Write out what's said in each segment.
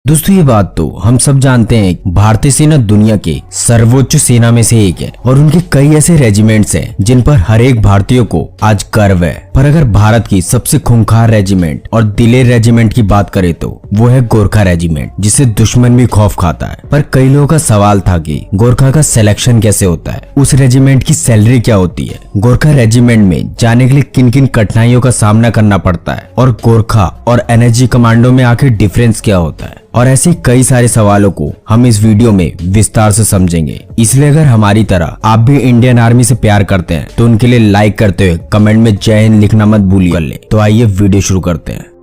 दोस्तों ये बात तो हम सब जानते हैं, भारतीय सेना दुनिया के सर्वोच्च सेना में से एक है और उनके कई ऐसे रेजिमेंट्स हैं जिन पर हर एक भारतीय को आज गर्व है। पर अगर भारत की सबसे खूंखार रेजिमेंट और दिलेर रेजिमेंट की बात करें तो वो है गोरखा रेजिमेंट, जिसे दुश्मन भी खौफ खाता है। पर कई लोगों का सवाल था कि गोरखा का सिलेक्शन कैसे होता है, उस रेजिमेंट की सैलरी क्या होती है, गोरखा रेजिमेंट में जाने के लिए किन किन कठिनाइयों का सामना करना पड़ता है और गोरखा और एनएसजी कमांडो में आखिर डिफरेंस क्या होता है, और ऐसे कई सारे सवालों को हम इस वीडियो में विस्तार से समझेंगे। इसलिए अगर हमारी तरह आप भी इंडियन आर्मी से प्यार करते हैं तो उनके लिए लाइक करते हुए कमेंट में जय हिंद लिखना मत भूलिए। तो आइए वीडियो शुरू करते हैं।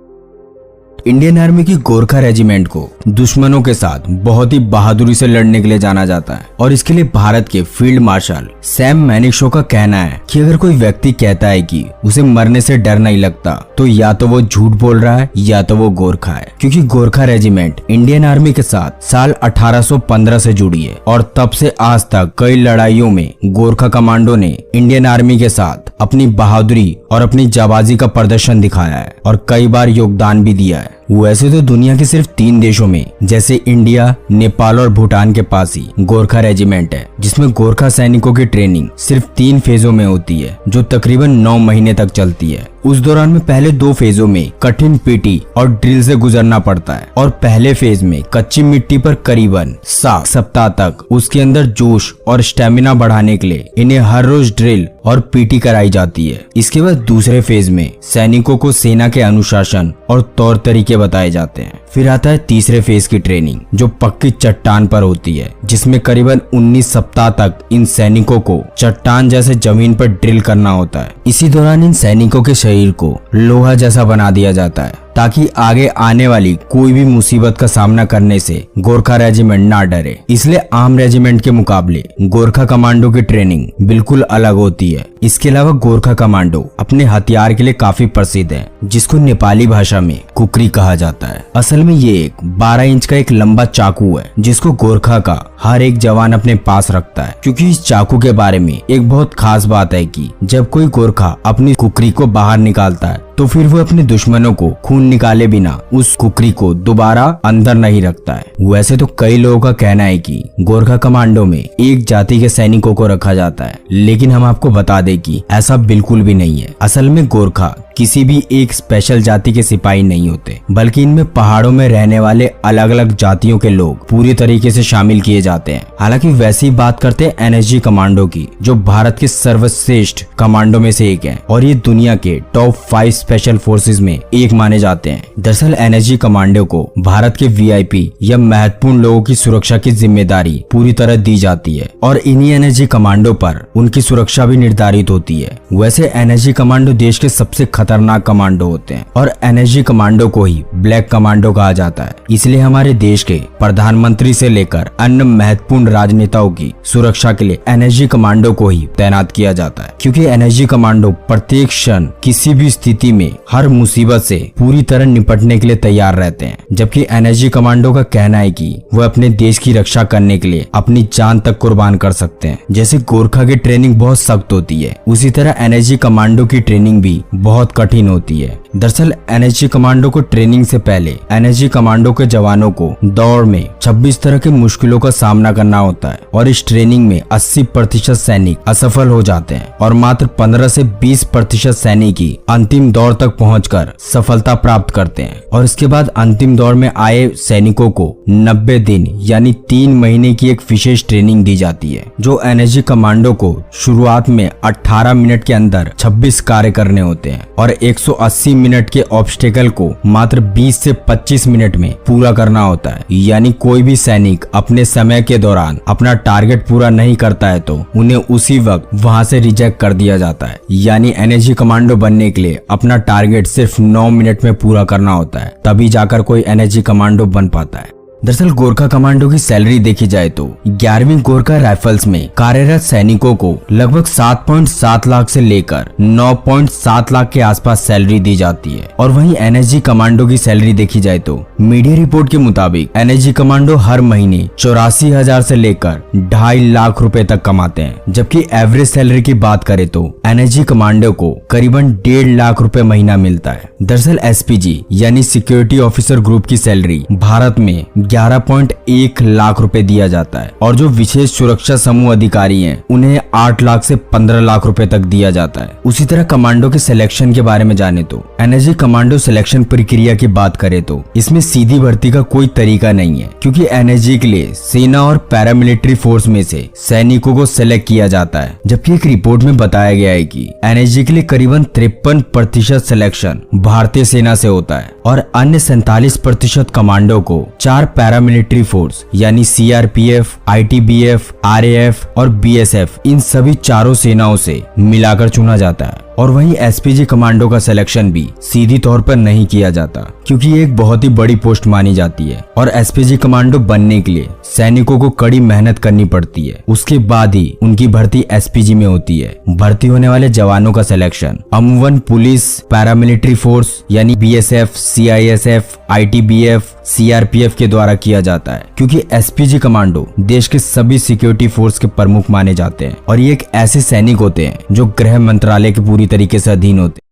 इंडियन आर्मी की गोरखा रेजिमेंट को दुश्मनों के साथ बहुत ही बहादुरी से लड़ने के लिए जाना जाता है और इसके लिए भारत के फील्ड मार्शल सैम मैनिक्शॉ का कहना है कि अगर कोई व्यक्ति कहता है कि उसे मरने से डर नहीं लगता तो या तो वो झूठ बोल रहा है या तो वो गोरखा है, क्योंकि गोरखा रेजिमेंट इंडियन आर्मी के साथ साल 1815 से जुड़ी है और तब से आज तक कई लड़ाइयों में गोरखा कमांडो ने इंडियन आर्मी के साथ अपनी बहादुरी और अपनी जाबाजी का प्रदर्शन दिखाया है और कई बार योगदान भी दिया है। वैसे तो दुनिया के सिर्फ 3 देशों में जैसे इंडिया, नेपाल और भूटान के पास ही गोरखा रेजिमेंट है, जिसमें गोरखा सैनिकों की ट्रेनिंग सिर्फ 3 फेजों में होती है जो तकरीबन 9 महीने तक चलती है। उस दौरान में पहले 2 फेजों में कठिन पीटी और ड्रिल से गुजरना पड़ता है और पहले फेज में कच्ची मिट्टी पर करीबन 7 सप्ताह तक उसके अंदर जोश और स्टेमिना बढ़ाने के लिए इन्हें हर रोज ड्रिल और पीटी कराई जाती है। इसके बाद दूसरे फेज में सैनिकों को सेना के अनुशासन और तौर तरीके बताए जाते हैं। फिर आता है तीसरे फेज की ट्रेनिंग जो पक्की चट्टान पर होती है, जिसमें करीबन 19 सप्ताह तक इन सैनिकों को चट्टान जैसे जमीन पर ड्रिल करना होता है। इसी दौरान इन सैनिकों के शरीर को लोहा जैसा बना दिया जाता है ताकि आगे आने वाली कोई भी मुसीबत का सामना करने से गोरखा रेजिमेंट ना डरे। इसलिए आम रेजिमेंट के मुकाबले गोरखा कमांडो की ट्रेनिंग बिल्कुल अलग होती है। इसके अलावा गोरखा कमांडो अपने हथियार के लिए काफी प्रसिद्ध है, जिसको नेपाली भाषा में कुकरी कहा जाता है। असल में ये एक 12 इंच का एक लंबा चाकू है जिसको गोरखा का हर एक जवान अपने पास रखता है, क्योंकि इस चाकू के बारे में एक बहुत खास बात है कि जब कोई गोरखा अपनी कुकरी को बाहर निकालता है तो फिर वो अपने दुश्मनों को खून निकाले बिना उस कुकरी को दोबारा अंदर नहीं रखता है। वैसे तो कई लोगों का कहना है कि गोरखा कमांडो में एक जाति के सैनिकों को रखा जाता है, लेकिन हम आपको बता दें कि ऐसा बिल्कुल भी नहीं है। असल में गोरखा किसी भी एक स्पेशल जाति के सिपाही नहीं होते, बल्कि इनमें पहाड़ों में रहने वाले अलग अलग जातियों के लोग पूरी तरीके से शामिल किए जाते हैं। हालांकि वैसी बात करते हैं एनएसजी कमांडो की, जो भारत के सर्वश्रेष्ठ कमांडो में से एक है और ये दुनिया के टॉप 5 स्पेशल फोर्सेस में एक माने जाते हैं। दरअसल एनएसजी कमांडो को भारत के वीआईपी या महत्वपूर्ण लोगों की सुरक्षा की जिम्मेदारी पूरी तरह दी जाती है और इन्हीं एनएसजी कमांडो पर उनकी सुरक्षा भी निर्धारित होती है। वैसे एनएसजी कमांडो देश के सबसे खतरनाक कमांडो होते हैं और एनएसजी कमांडो को ही ब्लैक कमांडो कहा जाता है। इसलिए हमारे देश के प्रधानमंत्री से लेकर अन्य महत्वपूर्ण राजनेताओं की सुरक्षा के लिए एनएसजी कमांडो को ही तैनात किया जाता है, क्योंकि एनएसजी कमांडो प्रत्येक क्षण किसी भी स्थिति में हर मुसीबत से पूरी तरह निपटने के लिए तैयार रहते हैं। जबकि एनएसजी कमांडो का कहना है कि वह अपने देश की रक्षा करने के लिए अपनी जान तक कुर्बान कर सकते हैं। जैसे गोरखा की ट्रेनिंग बहुत सख्त होती है, उसी तरह एनएसजी कमांडो की ट्रेनिंग भी बहुत कठिन होती है। दरअसल एनएसजी कमांडो को ट्रेनिंग से पहले एनएसजी कमांडो के जवानों को दौड़ में 26 तरह की मुश्किलों का सामना करना होता है और इस ट्रेनिंग में 80% सैनिक असफल हो जाते हैं और मात्र 15 से 20% सैनिक ही अंतिम दौड़ तक पहुंचकर सफलता प्राप्त करते हैं। और इसके बाद अंतिम दौड़ में आए सैनिकों को 90 दिन यानी 3 महीने की एक विशेष ट्रेनिंग दी जाती है, जो एनएसजी कमांडो को शुरुआत में 18 मिनट के अंदर 26 कार्य करने होते हैं और 180 मिनट के ऑब्स्टेकल को मात्र 20 से 25 मिनट में पूरा करना होता है। यानी कोई भी सैनिक अपने समय के दौरान अपना टारगेट पूरा नहीं करता है तो उन्हें उसी वक्त वहां से रिजेक्ट कर दिया जाता है। यानी एनएसजी कमांडो बनने के लिए अपना टारगेट सिर्फ 9 मिनट में पूरा करना होता है, तभी जाकर कोई एनएसजी कमांडो बन पाता है। दरअसल गोरखा कमांडो की सैलरी देखी जाए तो 11वीं गोरखा राइफल्स में कार्यरत सैनिकों को लगभग 7.7 लाख से लेकर 9.7 लाख के आसपास सैलरी दी जाती है। और वहीं एनएसजी कमांडो की सैलरी देखी जाए तो मीडिया रिपोर्ट के मुताबिक एनएसजी कमांडो हर महीने 84,000 से लेकर 2.5 लाख रुपए तक कमाते हैं, जबकि एवरेज सैलरी की बात करें तो एनएसजी कमांडो को करीबन 1.5 लाख रुपए महीना मिलता है। दरअसल एसपीजी यानी सिक्योरिटी ऑफिसर ग्रुप की सैलरी भारत में 11.1 लाख रुपए दिया जाता है और जो विशेष सुरक्षा समूह अधिकारी हैं उन्हें 8 लाख से 15 लाख रुपए तक दिया जाता है। उसी तरह कमांडो के सिलेक्शन के बारे में जाने तो एनएसजी कमांडो सिलेक्शन प्रक्रिया की बात करें तो इसमें सीधी भर्ती का कोई तरीका नहीं है, क्योंकि एनएसजी के लिए सेना और पैरामिलिट्री फोर्स में से सैनिकों को सिलेक्ट किया जाता है। जबकि एक रिपोर्ट में बताया गया है कि एनएसजी के लिए करीबन 53% सिलेक्शन भारतीय सेना से होता है और अन्य 47% कमांडो को 4 पैरामिलिट्री फोर्स यानी सीआरपीएफ, आईटीबीएफ, आरएएफ और बीएसएफ इन सभी चारों सेनाओं से मिलाकर चुना जाता है। और वहीं एसपीजी कमांडो का सिलेक्शन भी सीधी तौर पर नहीं किया जाता, क्योंकि ये एक बहुत ही बड़ी पोस्ट मानी जाती है और एसपीजी कमांडो बनने के लिए सैनिकों को कड़ी मेहनत करनी पड़ती है। उसके बाद ही उनकी भर्ती एसपीजी में होती है। भर्ती होने वाले जवानों का सिलेक्शन अमूमन पुलिस, पैरामिलिट्री फोर्स यानी बीएसएफ, सीआईएसएफ, आईटीबीएफ, सीआरपीएफ के द्वारा किया जाता है, क्योंकि एसपीजी कमांडो देश के सभी सिक्योरिटी फोर्स के प्रमुख माने जाते हैं और ये एक ऐसे सैनिक होते हैं जो गृह मंत्रालय के पूरी तरीके से अधीन होते हैं।